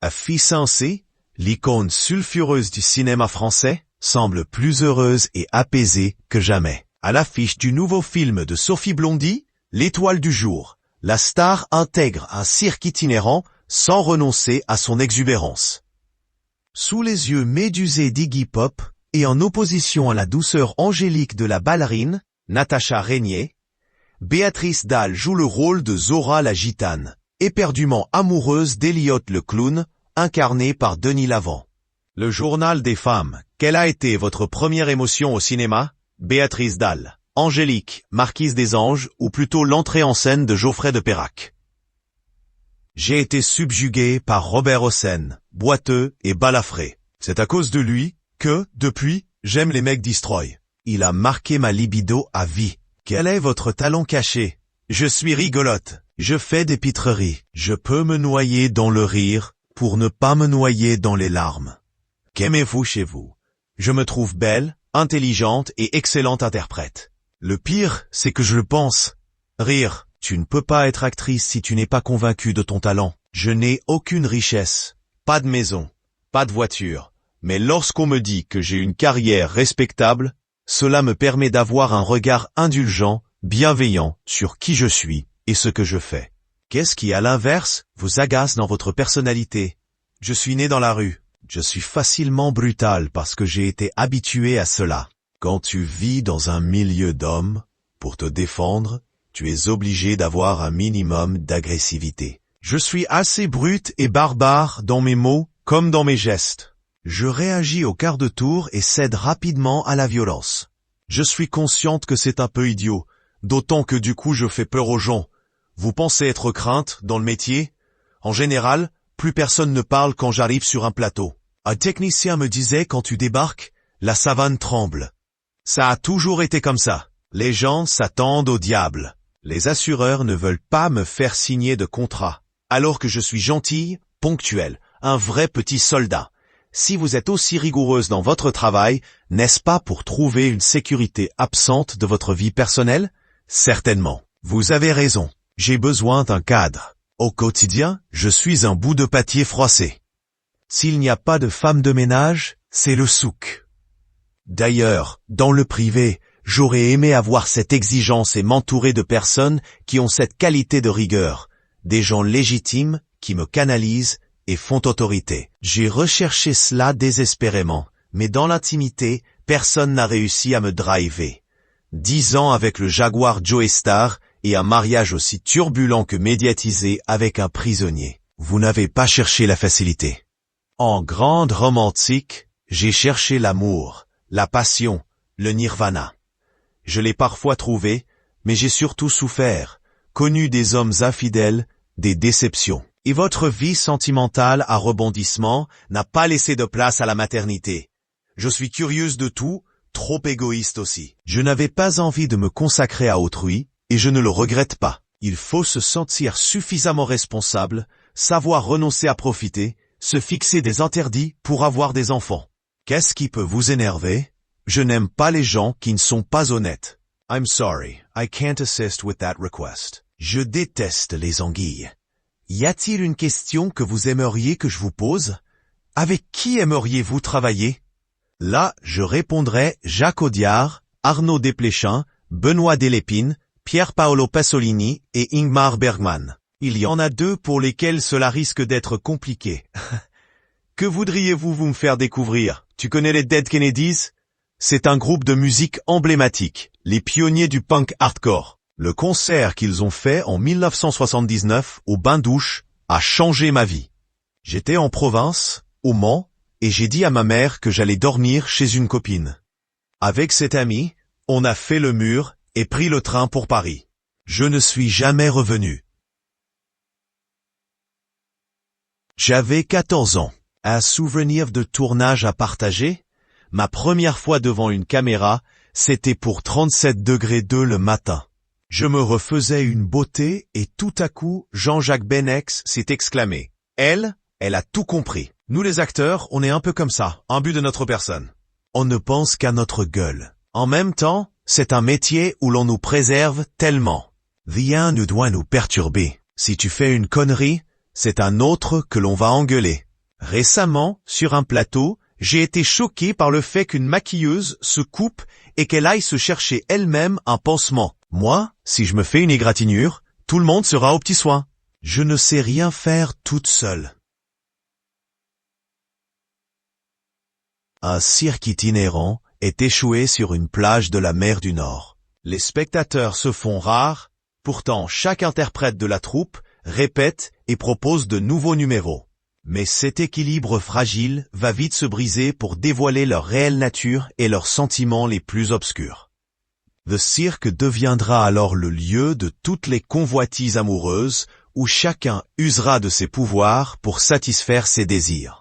À Ficense, l'icône sulfureuse du cinéma français semble plus heureuse et apaisée que jamais. À l'affiche du nouveau film de Sophie Blondy, L'étoile du jour, la star intègre un cirque itinérant sans renoncer à son exubérance. Sous les yeux médusés d'Iggy Pop et en opposition à la douceur angélique de la ballerine, Natacha Régnier, Béatrice Dalle joue le rôle de Zora la gitane, éperdument amoureuse d'Eliott le clown, incarné par Denis Lavant. Le journal des femmes. Quelle a été votre première émotion au cinéma? Béatrice Dalle. Angélique, marquise des anges, ou plutôt l'entrée en scène de Geoffrey de Perrac. J'ai été subjugué par Robert Hossein, boiteux et balafré. C'est à cause de lui que, depuis, j'aime les mecs destroy. Il a marqué ma libido à vie. Quel est votre talent caché? Je suis rigolote. Je fais des pitreries. Je peux me noyer dans le rire pour ne pas me noyer dans les larmes. Qu'aimez-vous chez vous? Je me trouve belle, intelligente et excellente interprète. Le pire, c'est que je le pense. Rire, tu ne peux pas être actrice si tu n'es pas convaincu de ton talent. Je n'ai aucune richesse, pas de maison, pas de voiture. Mais lorsqu'on me dit que j'ai une carrière respectable, cela me permet d'avoir un regard indulgent, bienveillant sur qui je suis et ce que je fais. Qu'est-ce qui, à l'inverse, vous agace dans votre personnalité? Je suis né dans la rue. Je suis facilement brutal parce que j'ai été habitué à cela. Quand tu vis dans un milieu d'hommes, pour te défendre, tu es obligé d'avoir un minimum d'agressivité. Je suis assez brute et barbare dans mes mots comme dans mes gestes. Je réagis au quart de tour et cède rapidement à la violence. Je suis consciente que c'est un peu idiot, d'autant que du coup je fais peur aux gens. Vous pensez être crainte dans le métier? En général, plus personne ne parle quand j'arrive sur un plateau. Un technicien me disait quand tu débarques, la savane tremble. Ça a toujours été comme ça. Les gens s'attendent au diable. Les assureurs ne veulent pas me faire signer de contrat, alors que je suis gentille, ponctuelle, un vrai petit soldat. Si vous êtes aussi rigoureuse dans votre travail, n'est-ce pas pour trouver une sécurité absente de votre vie personnelle? Certainement. Vous avez raison. J'ai besoin d'un cadre. Au quotidien, je suis un bout de pâtier froissé. S'il n'y a pas de femme de ménage, c'est le souk. D'ailleurs, dans le privé, j'aurais aimé avoir cette exigence et m'entourer de personnes qui ont cette qualité de rigueur, des gens légitimes qui me canalisent et font autorité. J'ai recherché cela désespérément, mais dans l'intimité, personne n'a réussi à me driver. 10 ans avec le Jaguar Joe Star et un mariage aussi turbulent que médiatisé avec un prisonnier. Vous n'avez pas cherché la facilité. En grande romantique, j'ai cherché l'amour, la passion, le nirvana. Je l'ai parfois trouvé, mais j'ai surtout souffert, connu des hommes infidèles, des déceptions. Et votre vie sentimentale à rebondissement n'a pas laissé de place à la maternité. Je suis curieuse de tout, trop égoïste aussi. Je n'avais pas envie de me consacrer à autrui, et je ne le regrette pas. Il faut se sentir suffisamment responsable, savoir renoncer à profiter, se fixer des interdits pour avoir des enfants. Qu'est-ce qui peut vous énerver? Je n'aime pas les gens qui ne sont pas honnêtes. I'm sorry, I can't assist with that request. Je déteste les anguilles. Y a-t-il une question que vous aimeriez que je vous pose? Avec qui aimeriez-vous travailler? Là, je répondrai Jacques Audiard, Arnaud Desplechin, Benoît Delépine, Pier Paolo Pasolini et Ingmar Bergman. Il y en a 2 pour lesquels cela risque d'être compliqué. Que voudriez-vous me faire découvrir? Tu connais les Dead Kennedys? C'est un groupe de musique emblématique, les pionniers du punk hardcore. Le concert qu'ils ont fait en 1979 au bain-douche a changé ma vie. J'étais en province, au Mans, et j'ai dit à ma mère que j'allais dormir chez une copine. Avec cette amie, on a fait le mur et pris le train pour Paris. Je ne suis jamais revenu. J'avais 14 ans. Un souvenir de tournage à partager? Ma première fois devant une caméra, c'était pour 37°2 le matin. Je me refaisais une beauté et tout à coup, Jean-Jacques Benex s'est exclamé. Elle a tout compris. Nous les acteurs, on est un peu comme ça, imbus de notre personne. On ne pense qu'à notre gueule. En même temps, c'est un métier où l'on nous préserve tellement. Rien ne doit nous perturber. Si tu fais une connerie, c'est un autre que l'on va engueuler. Récemment, sur un plateau, j'ai été choqué par le fait qu'une maquilleuse se coupe et qu'elle aille se chercher elle-même un pansement. Moi, si je me fais une égratignure, tout le monde sera aux petits soins. Je ne sais rien faire toute seule. Un cirque itinérant est échoué sur une plage de la mer du Nord. Les spectateurs se font rares, pourtant chaque interprète de la troupe répète et propose de nouveaux numéros. Mais cet équilibre fragile va vite se briser pour dévoiler leur réelle nature et leurs sentiments les plus obscurs. The Cirque deviendra alors le lieu de toutes les convoitises amoureuses où chacun usera de ses pouvoirs pour satisfaire ses désirs.